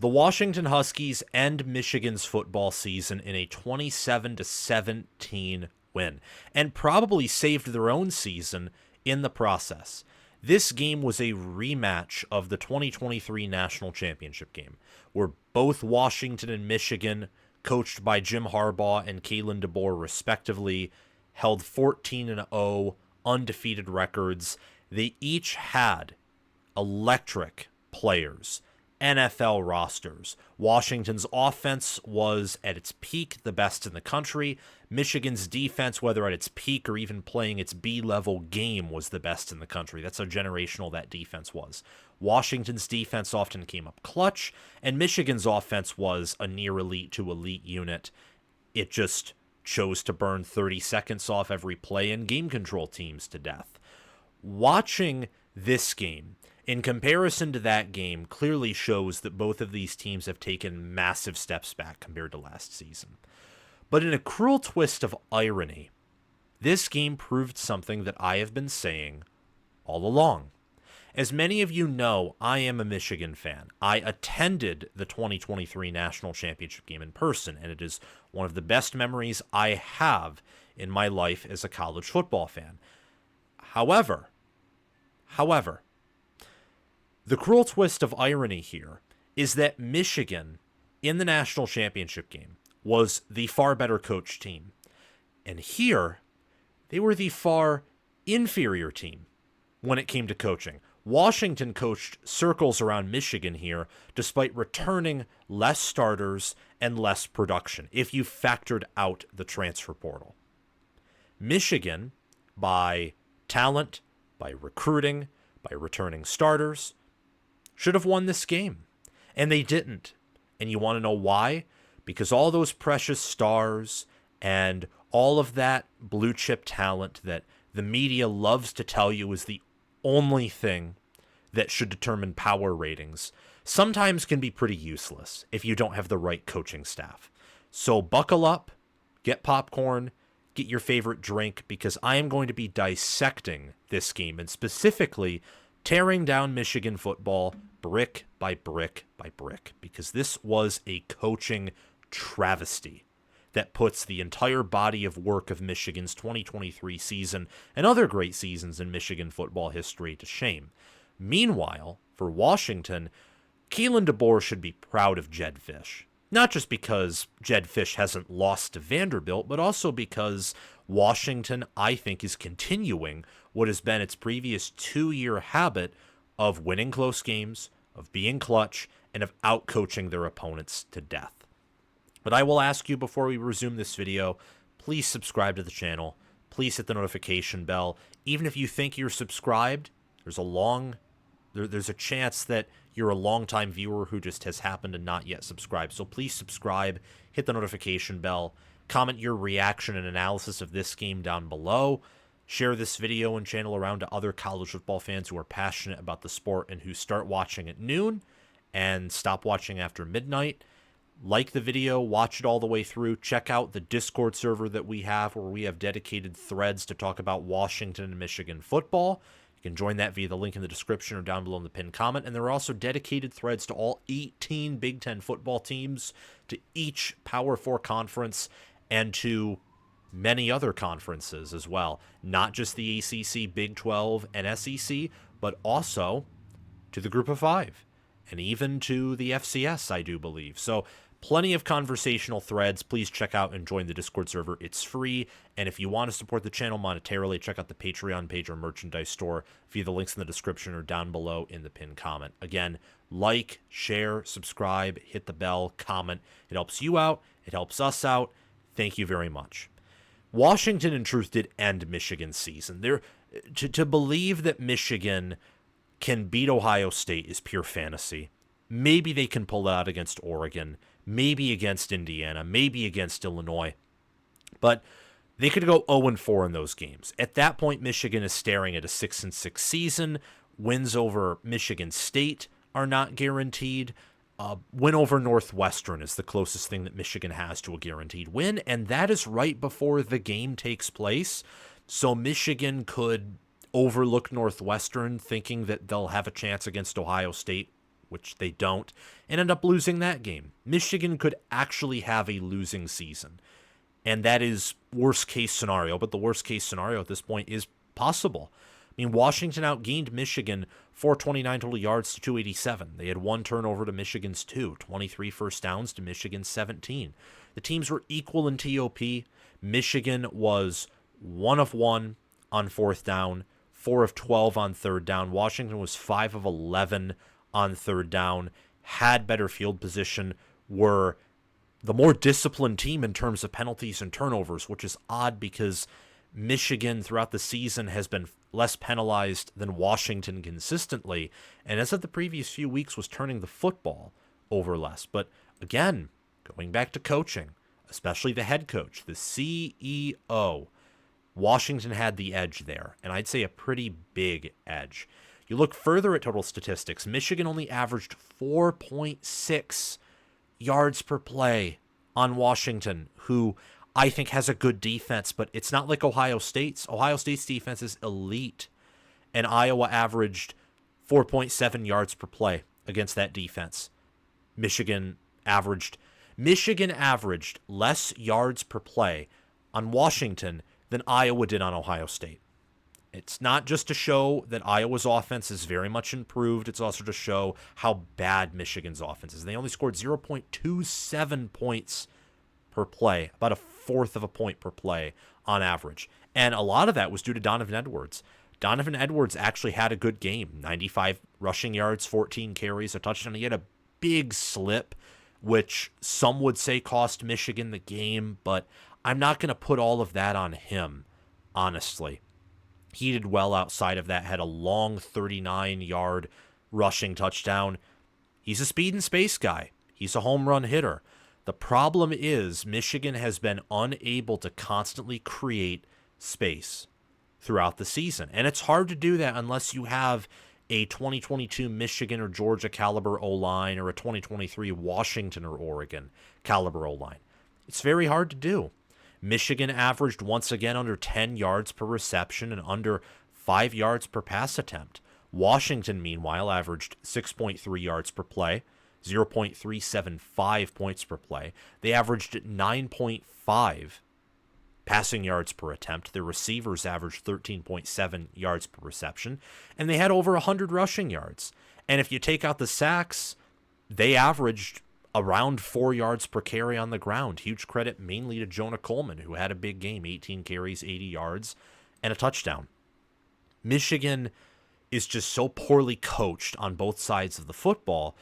The Washington Huskies end Michigan's football season in a 27-17 win, and probably saved their own season in the process. This game was a rematch of the 2023 National Championship game, where both Washington and Michigan, coached by Jim Harbaugh and Kalen DeBoer respectively, held 14-0 undefeated records. They each had electric players, NFL rosters. Washington's offense was at its peak, the best in the country. Michigan's defense, whether at its peak or even playing its B-level game, was the best in the country. That's how generational that defense was. Washington's defense often came up clutch, and Michigan's offense was a near elite to elite unit. It just chose to burn 30 seconds off every play and game control teams to death. Watching this game, in comparison to that game, clearly shows that both of these teams have taken massive steps back compared to last season. But in a cruel twist of irony, this game proved something that I have been saying all along. As many of you know, I am a Michigan fan. I attended the 2023 National Championship game in person, and it is one of the best memories I have in my life as a college football fan. However, the cruel twist of irony here is that Michigan, in the national championship game, was the far better coached team. And here, they were the far inferior team when it came to coaching. Washington coached circles around Michigan here, despite returning less starters and less production, if you factored out the transfer portal. Michigan, by talent, by recruiting, by returning starters, should have won this game, and they didn't. And you want to know why? Because all those precious stars and all of that blue chip talent that the media loves to tell you is the only thing that should determine power ratings sometimes can be pretty useless if you don't have the right coaching staff. So buckle up, get popcorn, get your favorite drink, because I am going to be dissecting this game and specifically tearing down Michigan football brick by brick by brick, because this was a coaching travesty that puts the entire body of work of Michigan's 2023 season and other great seasons in Michigan football history to shame. Meanwhile, for Washington, Kalen DeBoer should be proud of Jedd Fisch. Not just because Jedd Fisch hasn't lost to Vanderbilt, but also because Washington, I think, is continuing what has been its previous 2-year habit of winning close games, of being clutch, and of outcoaching their opponents to death. But I will ask you before we resume this video, please subscribe to the channel. Please hit the notification bell. Even if you think you're subscribed, there's a chance that you're a longtime viewer who just has happened to not yet subscribe. So please subscribe, hit the notification bell, comment your reaction and analysis of this game down below. Share this video and channel around to other college football fans who are passionate about the sport and who start watching at noon and stop watching after midnight. Like the video, watch it all the way through. Check out the Discord server that we have, where we have dedicated threads to talk about Washington and Michigan football. You can join that via the link in the description or down below in the pinned comment. And there are also dedicated threads to all 18 Big Ten football teams, to each Power 4 conference, and to many other conferences as well. Not just the ACC, Big 12, and SEC, but also to the Group of Five, and even to the FCS, I do believe. So plenty of conversational threads. Please check out and join the Discord server. It's free. And if you want to support the channel monetarily, check out the Patreon page or merchandise store via the links in the description or down below in the pinned comment. Again, like, share, subscribe, hit the bell, comment. It helps you out. It helps us out. Thank you very much. Washington, in truth, did end Michigan's season. To believe that Michigan can beat Ohio State is pure fantasy. Maybe they can pull it out against Oregon, maybe against Indiana, maybe against Illinois. But they could go 0-4 in those games. At that point, Michigan is staring at a 6-6 season. Wins over Michigan State are not guaranteed. Win over Northwestern is the closest thing that Michigan has to a guaranteed win, and that is right before the game takes place. So Michigan could overlook Northwestern, thinking that they'll have a chance against Ohio State which they don't, and end up losing that game. Michigan could actually have a losing season. And that is worst case scenario, but the worst case scenario at this point is possible. I mean, Washington outgained Michigan 429 total yards to 287. They had 1 turnover to Michigan's 2, 23 first downs to Michigan's 17. The teams were equal in TOP. Michigan was 1 of 1 on 4th down, 4 of 12 on 3rd down. Washington was 5 of 11 on 3rd down, had better field position, were the more disciplined team in terms of penalties and turnovers, which is odd because Michigan throughout the season has been less penalized than Washington consistently, and as of the previous few weeks was turning the football over less. But again, going back to coaching, especially the head coach, the CEO, Washington had the edge there, and I'd say a pretty big edge. You look further at total statistics, Michigan only averaged 4.6 yards per play on Washington, who I think has a good defense, but it's not like Ohio State's. Ohio State's defense is elite, and Iowa averaged 4.7 yards per play against that defense. Michigan averaged less yards per play on Washington than Iowa did on Ohio State. It's not just to show that Iowa's offense is very much improved. It's also to show how bad Michigan's offense is. They only scored 0.27 points per play, about a fourth of a point per play on average. And a lot of that was due to Donovan Edwards. Donovan Edwards actually had a good game. 95 rushing yards, 14 carries, a touchdown. He had a big slip, which some would say cost Michigan the game, but I'm not going to put all of that on him, honestly. He did well outside of that, had a long 39-yard rushing touchdown. He's a speed and space guy. He's a home run hitter. The problem is Michigan has been unable to constantly create space throughout the season. And it's hard to do that unless you have a 2022 Michigan or Georgia caliber O-line or a 2023 Washington or Oregon caliber O-line. It's very hard to do. Michigan averaged once again under 10 yards per reception and under 5 yards per pass attempt. Washington, meanwhile, averaged 6.3 yards per play, 0.375 points per play. They averaged 9.5 passing yards per attempt. Their receivers averaged 13.7 yards per reception, and they had over 100 rushing yards. And if you take out the sacks, they averaged around 4 yards per carry on the ground. Huge credit mainly to Jonah Coleman, who had a big game, 18 carries, 80 yards, and a touchdown. Michigan is just so poorly coached on both sides of the football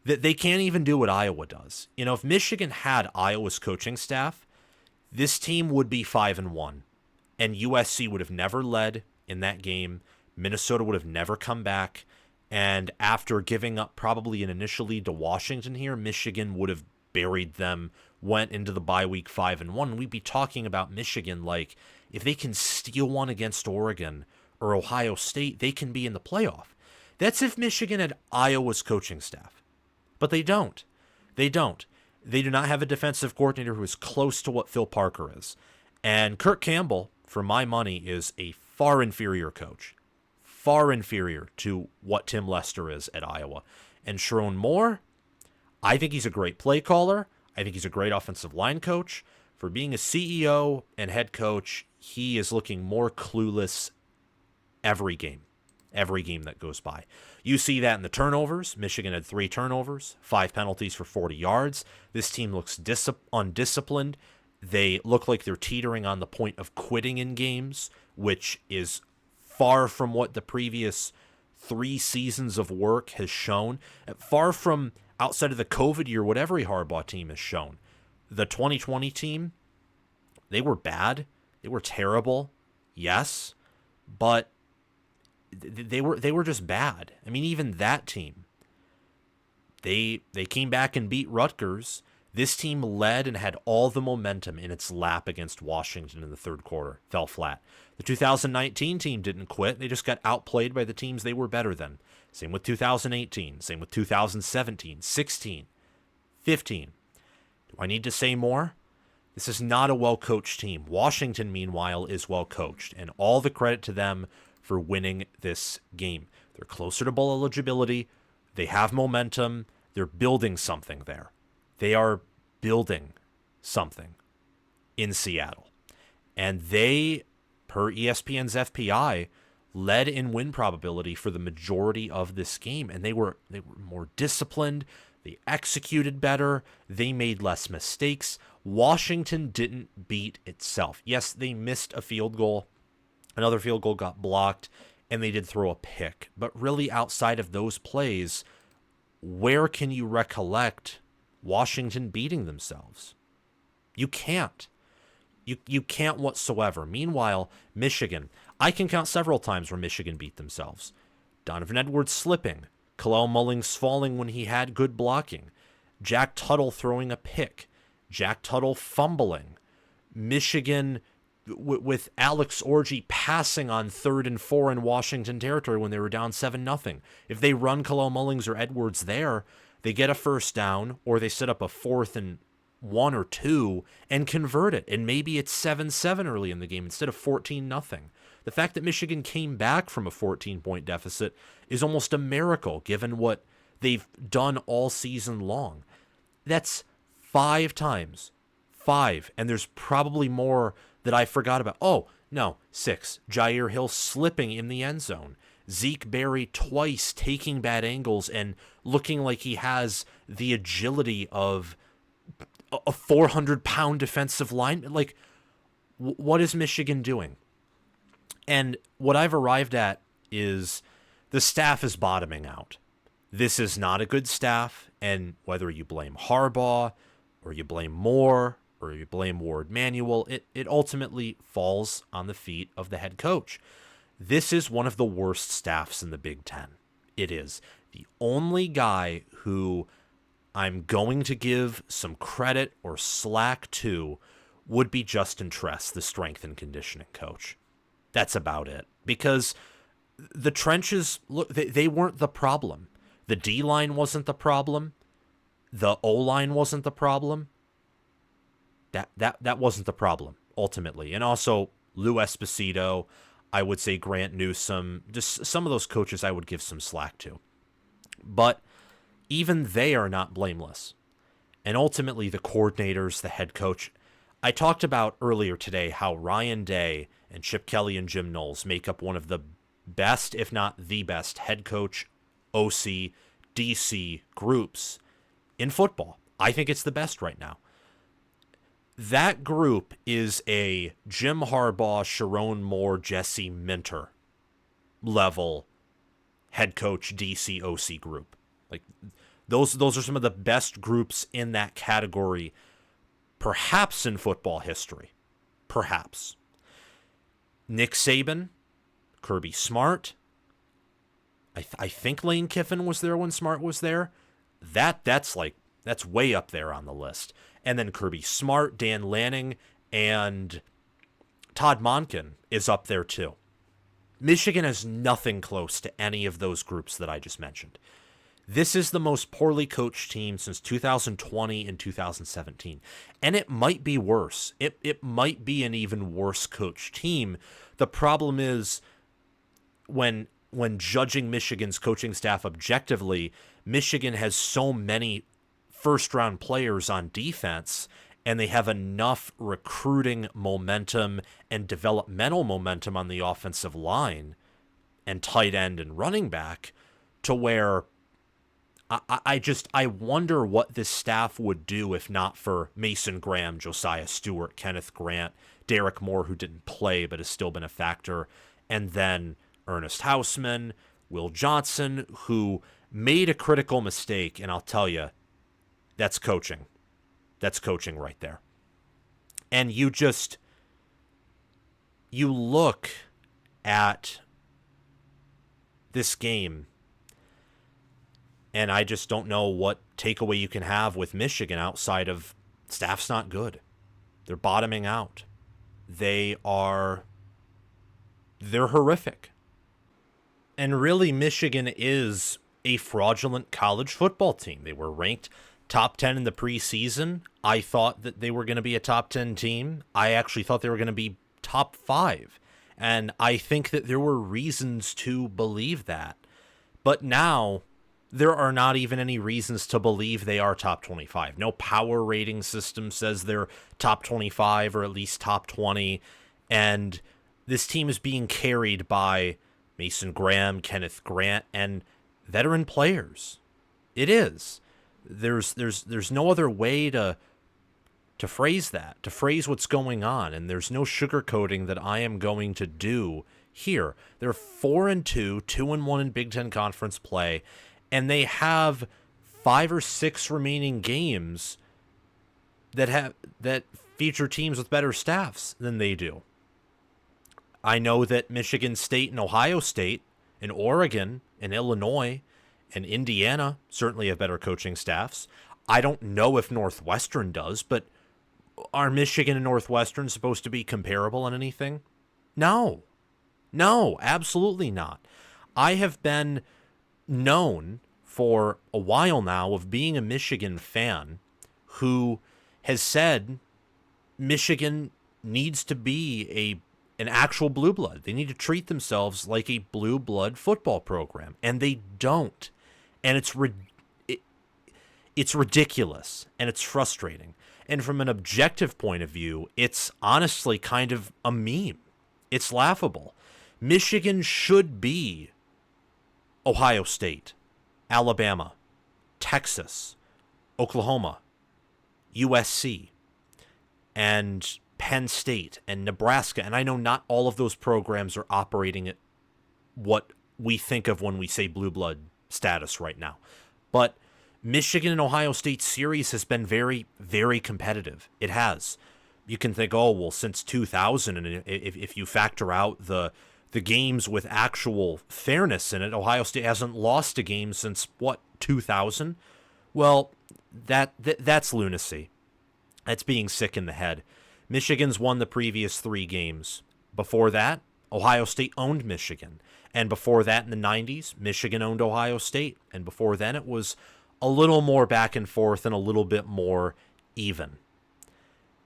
that they can't even do what Iowa does. You know, if Michigan had Iowa's coaching staff, this team would be 5-1, and USC would have never led in that game. Minnesota would have never come back. And after giving up probably an initial lead to Washington here, Michigan would have buried them, went into the bye week 5-1. We'd be talking about Michigan like if they can steal one against Oregon or Ohio State, they can be in the playoff. That's if Michigan had Iowa's coaching staff. But they don't. They don't. They do not have a defensive coordinator who is close to what Phil Parker is. And Kirk Campbell, for my money, is a far inferior coach. Far inferior to what Tim Lester is at Iowa. And Sherrone Moore, I think he's a great play caller. I think he's a great offensive line coach. For being a CEO and head coach, he is looking more clueless every game that goes by. You see that in the turnovers. Michigan had 3 turnovers, 5 penalties for 40 yards. This team looks undisciplined. They look like they're teetering on the point of quitting in games, which is far from what the previous 3 seasons of work has shown. Far from outside of the COVID year, what every Harbaugh team has shown. The 2020 team, they were bad. They were terrible. Yes. But they were just bad. I mean, even that team, they came back and beat Rutgers. This team led and had all the momentum in its lap against Washington in the third quarter. Fell flat. The 2019 team didn't quit. They just got outplayed by the teams they were better than. Same with 2018. Same with 2017, 16, 15. Do I need to say more? This is not a well-coached team. Washington, meanwhile, is well-coached, and all the credit to them for winning this game. They're closer to bowl eligibility. They have momentum. They're building something there. They are building something in Seattle. And they, per ESPN's FPI, led in win probability for the majority of this game. And they were more disciplined. They executed better. They made less mistakes. Washington didn't beat itself. Yes, they missed a field goal. Another field goal got blocked, and they did throw a pick. But really, outside of those plays, where can you recollect Washington beating themselves? You can't. You can't whatsoever. Meanwhile, Michigan, I can count several times where Michigan beat themselves. Donovan Edwards slipping. Kalel Mullings falling when he had good blocking. Jack Tuttle throwing a pick. Jack Tuttle fumbling. Michigan with Alex Orji passing on 3rd and 4 in Washington territory when they were down 7-0. If they run Kalel Mullings or Edwards there, they get a first down, or they set up a 4th and 1 or 2 and convert it. And maybe it's 7-7 early in the game instead of 14-0. The fact that Michigan came back from a 14-point deficit is almost a miracle given what they've done all season long. That's 5 times. 5. And there's probably more that I forgot about. Oh, no, 6. Jair Hill slipping in the end zone. Zeke Berry twice taking bad angles and looking like he has the agility of a 400-pound defensive lineman. Like, what is Michigan doing? And what I've arrived at is the staff is bottoming out. This is not a good staff, and whether you blame Harbaugh or you blame Moore or you blame Ward Manuel, it ultimately falls on the feet of the head coach. This is one of the worst staffs in the Big Ten. It is. The only guy who I'm going to give some credit or slack to would be Justin Tress, the strength and conditioning coach. That's about it. Because the trenches, look, they weren't the problem. The D-line wasn't the problem. The O-line wasn't the problem. That wasn't the problem, ultimately. And also, Lou Esposito, I would say Grant Newsome, just some of those coaches I would give some slack to. But even they are not blameless. And ultimately, the coordinators, the head coach, I talked about earlier today how Ryan Day and Chip Kelly and Jim Knowles make up one of the best, if not the best, head coach, OC, DC groups in football. I think it's the best right now. That group is a Jim Harbaugh, Sharon Moore, Jesse Minter level head coach, DC, OC group. Like those are some of the best groups in that category, perhaps in football history. Perhaps. Nick Saban, Kirby Smart. I think Lane Kiffin was there when Smart was there. That's way up there on the list. And then Kirby Smart, Dan Lanning, and Todd Monken is up there too. Michigan has nothing close to any of those groups that I just mentioned. This is the most poorly coached team since 2020 and 2017. And it might be worse. It might be an even worse coached team. The problem is when judging Michigan's coaching staff objectively, Michigan has so many first-round players on defense, and they have enough recruiting momentum and developmental momentum on the offensive line and tight end and running back to where I wonder what this staff would do if not for Mason Graham, Josiah Stewart, Kenneth Grant, Derek Moore, who didn't play but has still been a factor, and then Ernest Hausman, Will Johnson, who made a critical mistake, and I'll tell you, that's coaching. That's coaching right there. And you look at this game, and I just don't know what takeaway you can have with Michigan outside of staff's not good. They're bottoming out. They're horrific. And really, Michigan is a fraudulent college football team. They were ranked top 10 in the preseason. I thought that they were going to be a top 10 team. I actually thought they were going to be top 5. And I think that there were reasons to believe that. But now there are not even any reasons to believe they are top 25. No power rating system says they're top 25 or at least top 20. And this team is being carried by Mason Graham, Kenneth Grant, and veteran players. It is. There's no other way to phrase that, to phrase what's going on, and there's no sugarcoating that I am going to do here. They're 4-2, 2-1 in Big Ten Conference play, and they have 5 or 6 remaining games that feature teams with better staffs than they do. I know that Michigan State and Ohio State and Oregon and Illinois and Indiana certainly have better coaching staffs. I don't know if Northwestern does, but are Michigan and Northwestern supposed to be comparable on anything? No, absolutely not. I have been known for a while now of being a Michigan fan who has said Michigan needs to be an actual blue blood. They need to treat themselves like a blue blood football program, and they don't. And it's ridiculous, and it's frustrating. And from an objective point of view, it's honestly kind of a meme. It's laughable. Michigan should be Ohio State, Alabama, Texas, Oklahoma, USC, and Penn State, and Nebraska. And I know not all of those programs are operating at what we think of when we say blue blood status right now. But Michigan and Ohio State series has been very, very competitive. It has. You can think, oh, well, since 2000, and if you factor out the games with actual fairness in it, Ohio State hasn't lost a game since, 2000? Well, that's lunacy. That's being sick in the head. Michigan's won the previous 3 games. Before that, Ohio State owned Michigan. And before that, in the 90s, Michigan owned Ohio State. And before then, it was a little more back and forth and a little bit more even.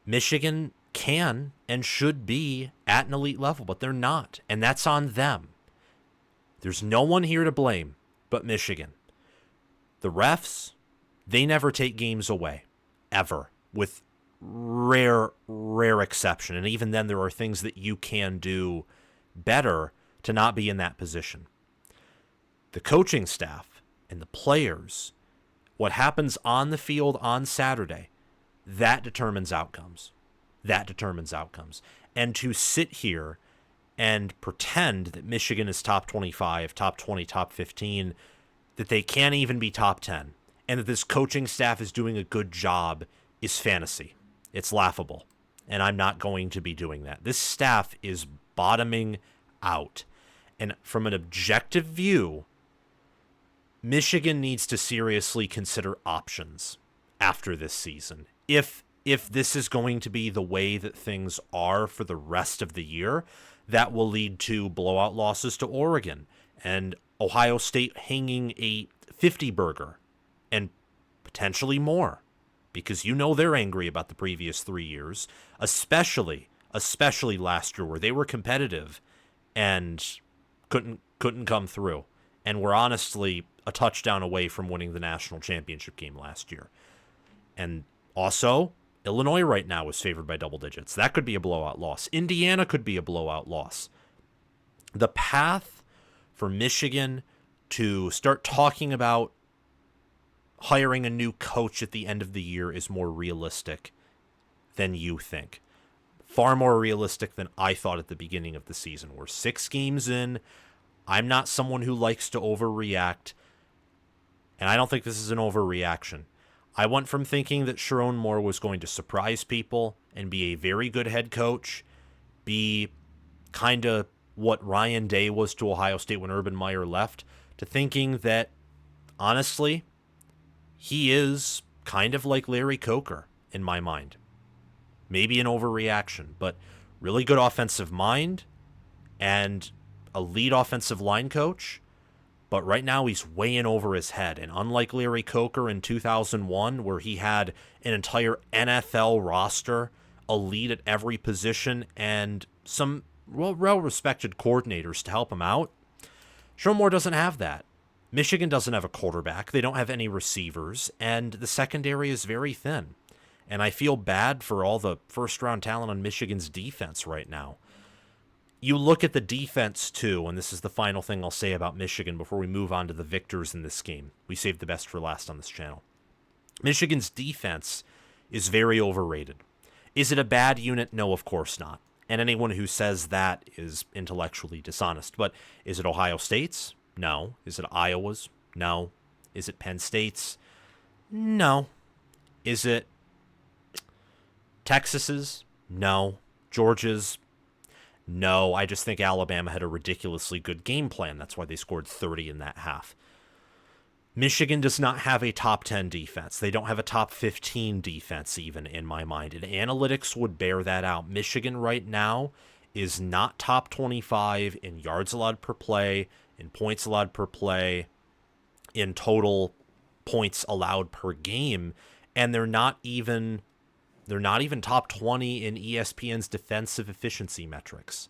Michigan can and should be at an elite level, but they're not. And that's on them. There's no one here to blame but Michigan. The refs, they never take games away, ever, with rare exception. And even then, there are things that you can do better to not be in that position. The coaching staff and the players, what happens on the field on Saturday, that determines outcomes. And to sit here and pretend that Michigan is top 25, top 20, top 15, that they can't even be top 10, and that this coaching staff is doing a good job is fantasy. It's laughable. And I'm not going to be doing that. This staff is bottoming out. And from an objective view, Michigan needs to seriously consider options after this season. If this is going to be the way that things are for the rest of the year, that will lead to blowout losses to Oregon and Ohio State hanging a 50 burger and potentially more, because they're angry about the previous 3 years, especially last year where they were competitive and couldn't come through, and were honestly a touchdown away from winning the national championship game last year. And also, Illinois right now is favored by double digits. That could be a blowout loss. Indiana could be a blowout loss. The path for Michigan to start talking about hiring a new coach at the end of the year is more realistic than you think. Far more realistic than I thought at the beginning of the season. We're 6 games in. I'm not someone who likes to overreact, and I don't think this is an overreaction. I went from thinking that Sherrone Moore was going to surprise people and be a very good head coach, be kind of what Ryan Day was to Ohio State when Urban Meyer left, to thinking that, honestly, he is kind of like Larry Coker in my mind. Maybe an overreaction, but really good offensive mind and a lead offensive line coach. But right now he's way in over his head. And unlike Larry Coker in 2001, where he had an entire NFL roster, a lead at every position, and some well-respected coordinators to help him out, Sherrone Moore doesn't have that. Michigan doesn't have a quarterback. They don't have any receivers, and the secondary is very thin. And I feel bad for all the first-round talent on Michigan's defense right now. You look at the defense, too, and this is the final thing I'll say about Michigan before we move on to the victors in this game. We saved the best for last on this channel. Michigan's defense is very overrated. Is it a bad unit? No, of course not. And anyone who says that is intellectually dishonest. But is it Ohio State's? No. Is it Iowa's? No. Is it Penn State's? No. Is it Texas's? No. Georgia's? No. I just think Alabama had a ridiculously good game plan. That's why they scored 30 in that half. Michigan does not have a top 10 defense. They don't have a top 15 defense even, in my mind. And analytics would bear that out. Michigan right now is not top 25 in yards allowed per play, in points allowed per play, in total points allowed per game, and they're not even top 20 in ESPN's defensive efficiency metrics.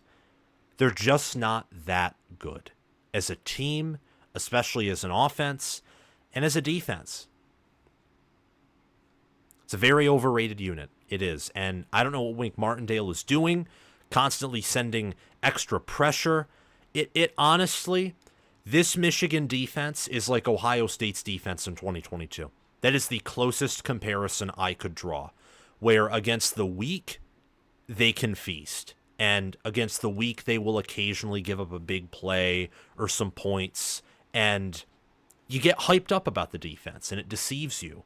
They're just not that good as a team, especially as an offense, and as a defense. It's a very overrated unit. It is. And I don't know what Wink Martindale is doing, constantly sending extra pressure. It honestly, this Michigan defense is like Ohio State's defense in 2022. That is the closest comparison I could draw, where against the weak, they can feast. And against the weak, they will occasionally give up a big play or some points. And you get hyped up about the defense, and it deceives you.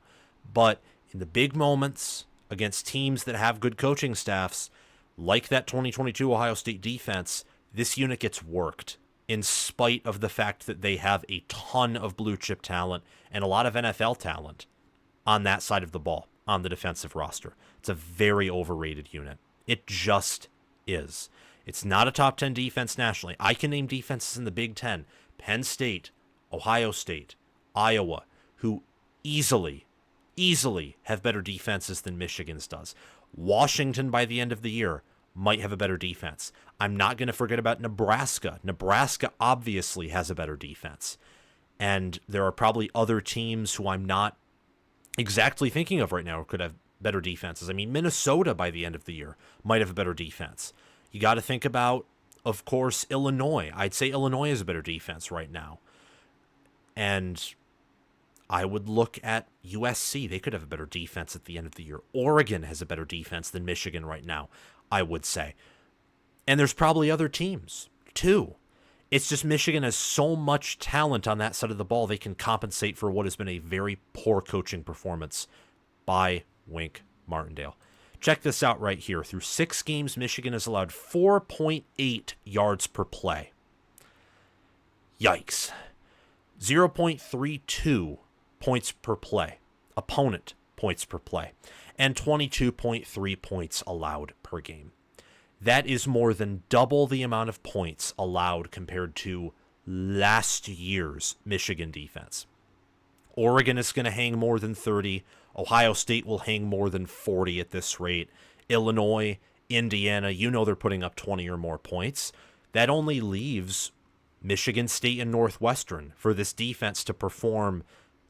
But in the big moments, against teams that have good coaching staffs, like that 2022 Ohio State defense, this unit gets worked, in spite of the fact that they have a ton of blue-chip talent and a lot of NFL talent on that side of the ball, on the defensive roster. It's a very overrated unit. It just is. It's not a top 10 defense nationally. I can name defenses in the Big Ten. Penn State, Ohio State, Iowa, who easily have better defenses than Michigan's does. Washington, by the end of the year, might have a better defense. I'm not going to forget about Nebraska. Nebraska obviously has a better defense. And there are probably other teams who I'm not exactly thinking of right now who could have better defenses. I mean, Minnesota, by the end of the year, might have a better defense. You got to think about, of course, Illinois. I'd say Illinois has a better defense right now. And I would look at USC. They could have a better defense at the end of the year. Oregon has a better defense than Michigan right now, I would say. And there's probably other teams, too. It's just Michigan has so much talent on that side of the ball, they can compensate for what has been a very poor coaching performance by Wink Martindale. Check this out right here. Through 6 games, Michigan has allowed 4.8 yards per play. Yikes. 0.32 points per play. Opponent points per play. And 22.3 points allowed per game. That is more than double the amount of points allowed compared to last year's Michigan defense. Oregon is going to hang more than 30. Ohio State will hang more than 40 at this rate. Illinois, Indiana, you know they're putting up 20 or more points. That only leaves Michigan State and Northwestern for this defense to perform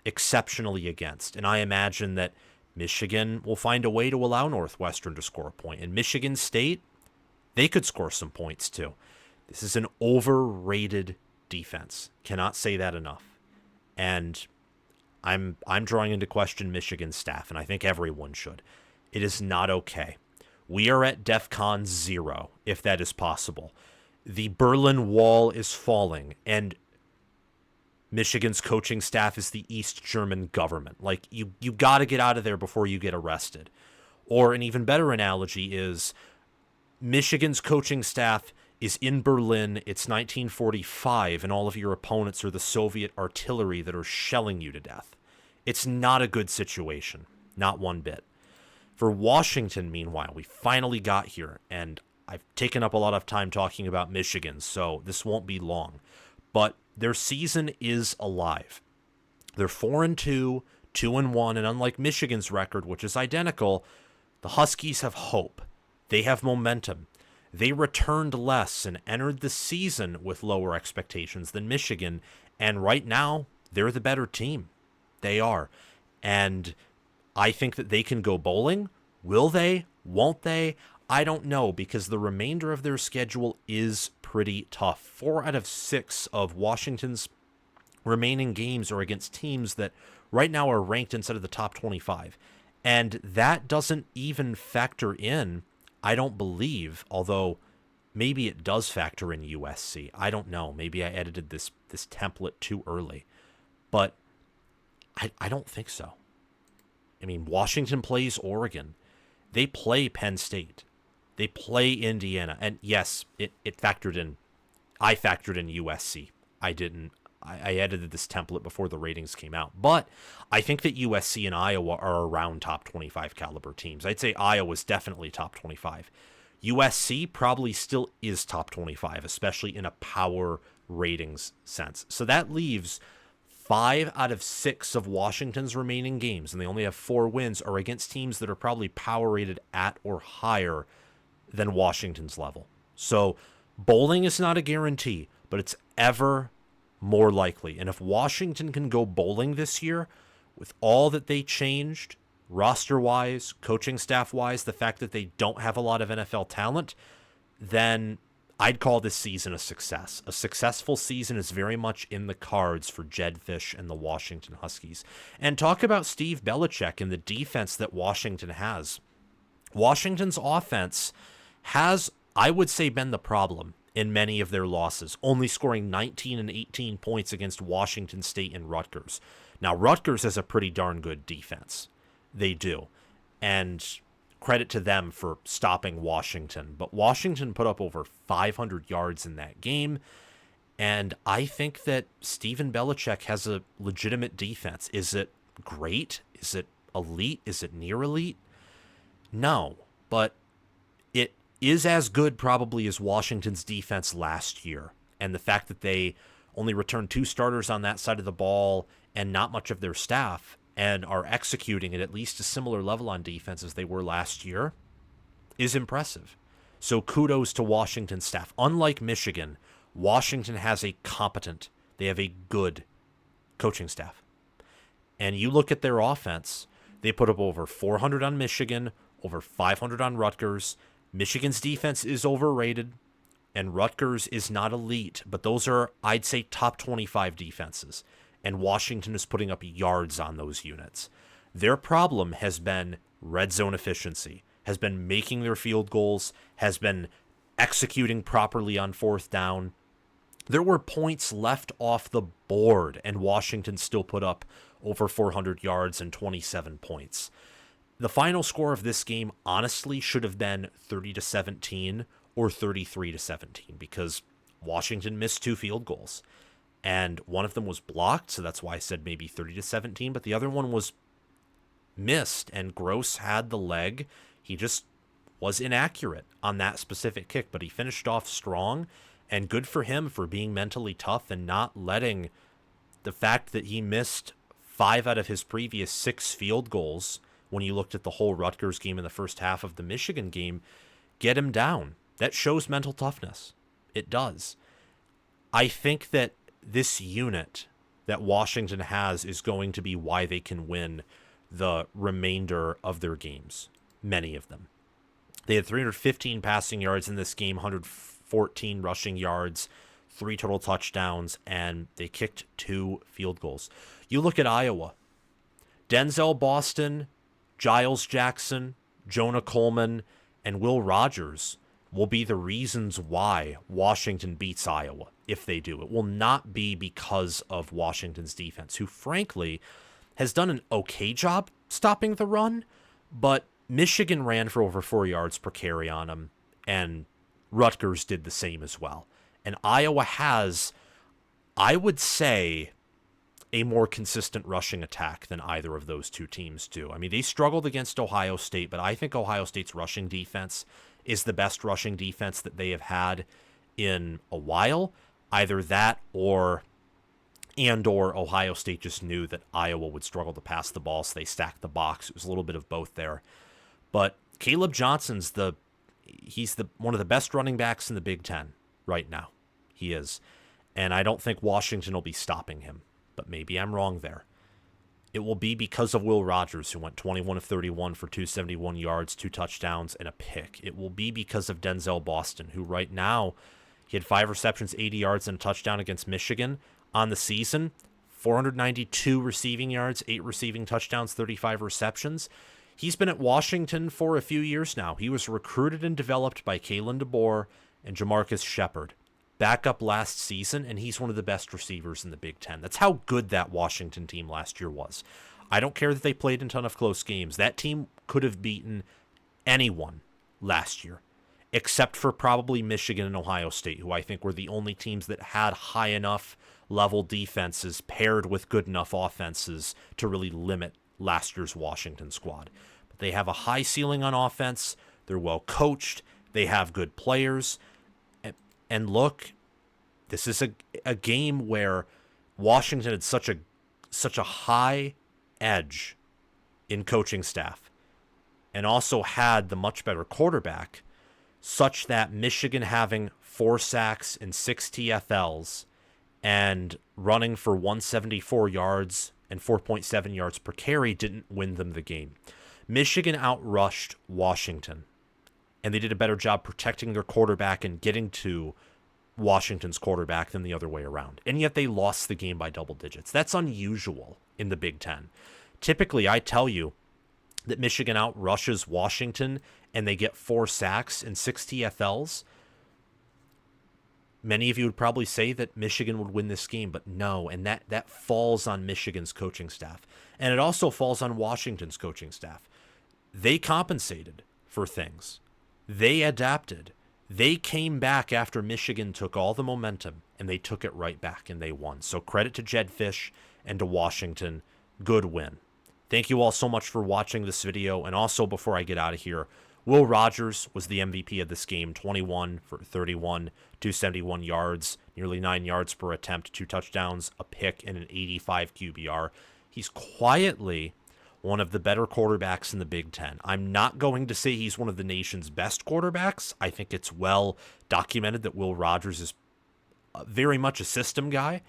exceptionally against. And I imagine that Michigan will find a way to allow Northwestern to score a point. And Michigan State, they could score some points too. This is an overrated defense. Cannot say that enough. And I'm drawing into question Michigan's staff, and I think everyone should. It is not okay. We are at DEFCON 0, if that is possible. The Berlin Wall is falling, and Michigan's coaching staff is the East German government. Like, you got to get out of there before you get arrested. Or an even better analogy is Michigan's coaching staff is in Berlin, it's 1945, and all of your opponents are the Soviet artillery that are shelling you to death. It's not a good situation, not one bit. For Washington, meanwhile, we finally got here, and I've taken up a lot of time talking about Michigan, so this won't be long. But their season is alive. They're 4-2, 2-1, and unlike Michigan's record, which is identical, the Huskies have hope. They have momentum. They returned less and entered the season with lower expectations than Michigan, and right now, they're the better team. They are. And I think that they can go bowling. Will they? Won't they? I don't know, because the remainder of their schedule is pretty tough. 4 out of 6 of Washington's remaining games are against teams that right now are ranked inside of the top 25. And that doesn't even factor in, I don't believe, although maybe it does factor in USC. I don't know. Maybe I edited this template too early. But I don't think so. I mean, Washington plays Oregon. They play Penn State. They play Indiana. And yes, it factored in. I factored in USC. I didn't. I edited this template before the ratings came out. But I think that USC and Iowa are around top 25 caliber teams. I'd say Iowa's definitely top 25. USC probably still is top 25, especially in a power ratings sense. So that leaves 5 out of 6 of Washington's remaining games, and they only have 4 wins, are against teams that are probably power rated at or higher than Washington's level. So bowling is not a guarantee, but it's ever more likely. And if Washington can go bowling this year, with all that they changed, roster-wise, coaching staff-wise, the fact that they don't have a lot of NFL talent, then I'd call this season a success. A successful season is very much in the cards for Jedd Fisch and the Washington Huskies. And talk about Steve Belichick and the defense that Washington has. Washington's offense has, I would say, been the problem in many of their losses, only scoring 19 and 18 points against Washington State and Rutgers. Now, Rutgers has a pretty darn good defense. They do. And credit to them for stopping Washington. But Washington put up over 500 yards in that game. And I think that Steven Belichick has a legitimate defense. Is it great? Is it elite? Is it near elite? No. But it is as good probably as Washington's defense last year. And the fact that they only returned 2 starters on that side of the ball and not much of their staff, and are executing at least a similar level on defense as they were last year, is impressive. So kudos to Washington's staff. Unlike Michigan, Washington has a competent, they have a good coaching staff. And you look at their offense, they put up over 400 on Michigan, over 500 on Rutgers. Michigan's defense is overrated, and Rutgers is not elite, but those are, I'd say, top 25 defenses. And Washington is putting up yards on those units. Their problem has been red zone efficiency, has been making their field goals, has been executing properly on 4th down. There were points left off the board, and Washington still put up over 400 yards and 27 points. The final score of this game honestly should have been 30-17 or 33-17 because Washington missed 2 field goals. And one of them was blocked, so that's why I said maybe 30-17, but the other one was missed, and Gross had the leg. He just was inaccurate on that specific kick, but he finished off strong, and good for him for being mentally tough and not letting the fact that he missed 5 out of his previous 6 field goals when you looked at the whole Rutgers game in the first half of the Michigan game get him down. That shows mental toughness. It does. I think that this unit that Washington has is going to be why they can win the remainder of their games, many of them. They had 315 passing yards in this game, 114 rushing yards, 3 total touchdowns, and they kicked 2 field goals. You look at Iowa. Denzel Boston, Giles Jackson, Jonah Coleman, and Will Rogers will be the reasons why Washington beats Iowa, if they do. It will not be because of Washington's defense, who frankly has done an okay job stopping the run, but Michigan ran for over 4 yards per carry on them, and Rutgers did the same as well. And Iowa has, I would say, a more consistent rushing attack than either of those 2 teams do. I mean, they struggled against Ohio State, but I think Ohio State's rushing defense is the best rushing defense that they have had in a while. Either that or Ohio State just knew that Iowa would struggle to pass the ball, so they stacked the box. It was a little bit of both there. But Caleb Johnson's he's one of the best running backs in the Big Ten right now. He is. And I don't think Washington will be stopping him. but maybe I'm wrong there. It will be because of Will Rogers, who went 21 of 31 for 271 yards, 2 touchdowns, and a pick. It will be because of Denzel Boston, who right now, he had 5 receptions, 80 yards, and a touchdown against Michigan on the season. 492 receiving yards, 8 receiving touchdowns, 35 receptions. He's been at Washington for a few years now. He was recruited and developed by Kalen DeBoer and Jamarcus Shepard. Backup last season, and he's one of the best receivers in the Big Ten. That's how good that Washington team last year was. I don't care that they played in a ton of close games. That team could have beaten anyone last year, except for probably Michigan and Ohio State, who I think were the only teams that had high enough level defenses paired with good enough offenses to really limit last year's Washington squad. But they have a high ceiling on offense. They're well coached. They have good players. And look, this is a game where Washington had such a high edge in coaching staff and also had the much better quarterback, such that Michigan having 4 sacks and 6 TFLs and running for 174 yards and 4.7 yards per carry didn't win them the game. Michigan outrushed Washington, and they did a better job protecting their quarterback and getting to Washington's quarterback than the other way around. And yet they lost the game by double digits. That's unusual in the Big Ten. Typically, I tell you that Michigan outrushes Washington and they get 4 sacks and 6 TFLs. Many of you would probably say that Michigan would win this game, but no, and that falls on Michigan's coaching staff. And it also falls on Washington's coaching staff. They compensated for things. They adapted. They came back after Michigan took all the momentum, and they took it right back, and they won. So credit to Jedd Fisch and to Washington. Good win. Thank you all so much for watching this video. And also, before I get out of here, Will Rogers was the MVP of this game, 21 for 31, 271 yards, nearly 9 yards per attempt, 2 touchdowns, a pick, and an 85 QBR. He's quietly one of the better quarterbacks in the Big Ten. I'm not going to say he's one of the nation's best quarterbacks. I think it's well documented that Will Rogers is very much a system guy,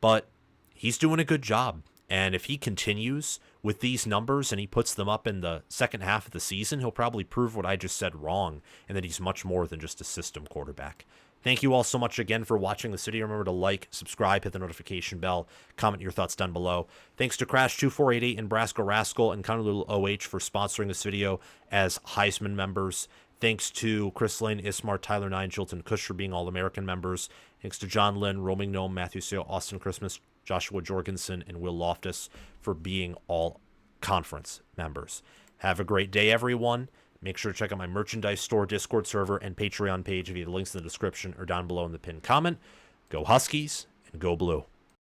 but he's doing a good job. And if he continues with these numbers and he puts them up in the second half of the season, he'll probably prove what I just said wrong and that he's much more than just a system quarterback. Thank you all so much again for watching this video. Remember to like, subscribe, hit the notification bell, comment your thoughts down below. Thanks to Crash2488 and Brasco Rascal and Counter Little OH for sponsoring this video as Heisman members. Thanks to Chris Lane, Ismar, Tyler Nine, Jilton Kush for being All-American members. Thanks to John Lynn, Roaming Gnome, Matthew Sale, Austin Christmas, Joshua Jorgensen, and Will Loftus for being all-conference members. Have a great day, everyone. Make sure to check out my merchandise store, Discord server, and Patreon page via the links in the description or down below in the pinned comment. Go Huskies, and go Blue.